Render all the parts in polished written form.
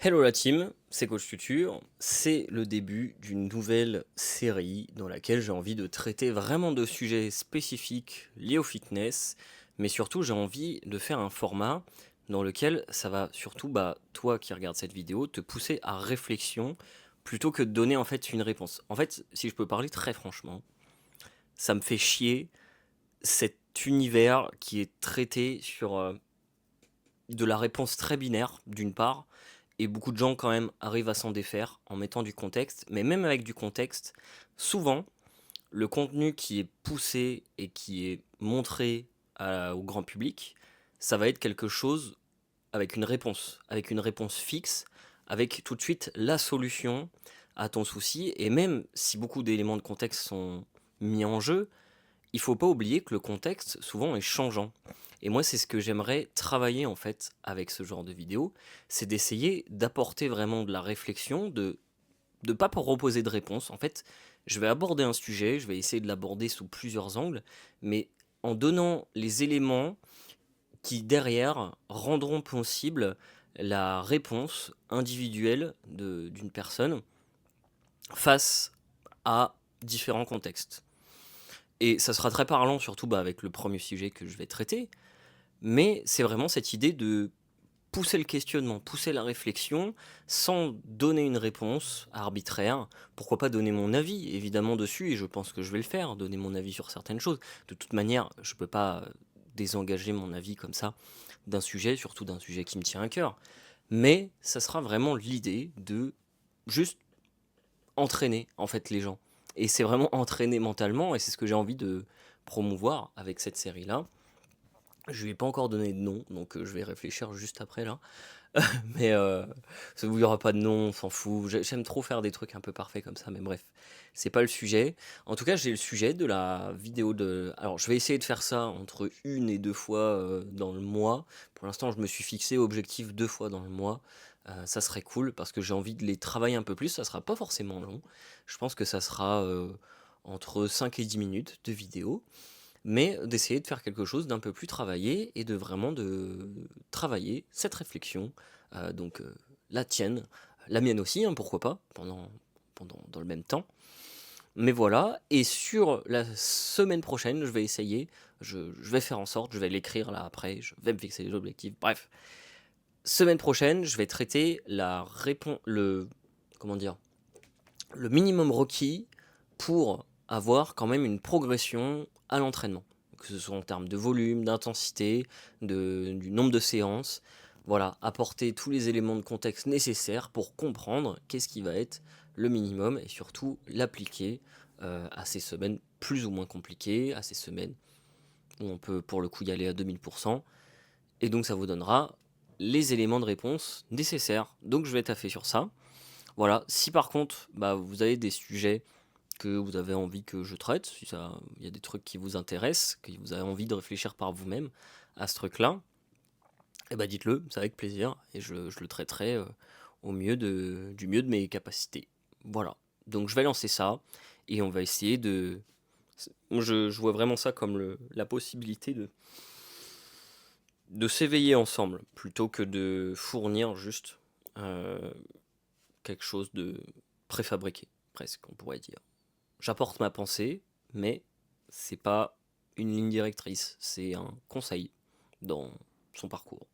Hello la team, c'est Coach Tutur. C'est le début d'une nouvelle série dans laquelle j'ai envie de traiter vraiment de sujets spécifiques liés au fitness, mais surtout j'ai envie de faire un format dans lequel ça va surtout, toi qui regardes cette vidéo, te pousser à réflexion plutôt que de donner en fait une réponse. En fait, si je peux parler très franchement, ça me fait chier cet univers qui est traité sur de la réponse très binaire d'une part, et beaucoup de gens quand même arrivent à s'en défaire en mettant du contexte, mais même avec du contexte, souvent, le contenu qui est poussé et qui est montré au grand public, ça va être quelque chose avec une réponse fixe, avec tout de suite la solution à ton souci, et même si beaucoup d'éléments de contexte sont mis en jeu, il faut pas oublier que le contexte souvent est changeant. Et moi, c'est ce que j'aimerais travailler en fait avec ce genre de vidéo, c'est d'essayer d'apporter vraiment de la réflexion, de ne pas proposer de réponse. En fait, je vais aborder un sujet, je vais essayer de l'aborder sous plusieurs angles, mais en donnant les éléments qui derrière rendront possible la réponse individuelle d'une personne face à différents contextes. Et ça sera très parlant, surtout avec le premier sujet que je vais traiter, mais c'est vraiment cette idée de pousser le questionnement, pousser la réflexion, sans donner une réponse arbitraire. Pourquoi pas donner mon avis, évidemment, dessus, et je pense que je vais le faire, donner mon avis sur certaines choses. De toute manière, je peux pas désengager mon avis comme ça d'un sujet, surtout d'un sujet qui me tient à cœur. Mais ça sera vraiment l'idée de juste entraîner, en fait, les gens. Et c'est vraiment entraîner mentalement, et c'est ce que j'ai envie de promouvoir avec cette série-là. Je lui ai pas encore donné de nom, donc je vais réfléchir juste après là. Mais il y aura pas de nom, on s'en fout. J'aime trop faire des trucs un peu parfaits comme ça, mais bref, c'est pas le sujet. En tout cas, j'ai le sujet de la vidéo de. Alors, je vais essayer de faire ça entre une et deux fois dans le mois. Pour l'instant, je me suis fixé objectif deux fois dans le mois. Ça serait cool parce que j'ai envie de les travailler un peu plus. Ça sera pas forcément long. Je pense que ça sera entre 5 et 10 minutes de vidéo, mais d'essayer de faire quelque chose d'un peu plus travaillé et de vraiment de travailler cette réflexion, la tienne, la mienne aussi, hein, pourquoi pas, dans le même temps. Mais voilà, et sur la semaine prochaine, je vais essayer, je vais faire en sorte, je vais l'écrire là après, je vais me fixer les objectifs, bref. Semaine prochaine, je vais traiter comment dire, le minimum requis pour avoir quand même une progression à l'entraînement, que ce soit en termes de volume, d'intensité, du nombre de séances. Voilà, apporter tous les éléments de contexte nécessaires pour comprendre qu'est-ce qui va être le minimum et surtout l'appliquer à ces semaines plus ou moins compliquées, à ces semaines où on peut pour le coup y aller à 2000%. Et donc ça vous donnera les éléments de réponse nécessaires. Donc je vais taffer sur ça. Voilà, si par contre vous avez des sujets que vous avez envie que je traite, si ça, il y a des trucs qui vous intéressent, que vous avez envie de réfléchir par vous-même à ce truc-là, eh dites-le, c'est avec plaisir, et je le traiterai du mieux de mes capacités. Voilà, donc je vais lancer ça, et on va essayer de... Moi, je vois vraiment ça comme la possibilité de s'éveiller ensemble, plutôt que de fournir juste euh, quelque chose de préfabriqué, presque, on pourrait dire. J'apporte ma pensée, mais c'est pas une ligne directrice, c'est un conseil dans son parcours.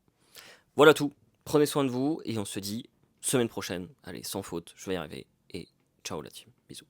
Voilà tout. Prenez soin de vous et on se dit semaine prochaine. Allez, sans faute, je vais y arriver. Et ciao la team. Bisous.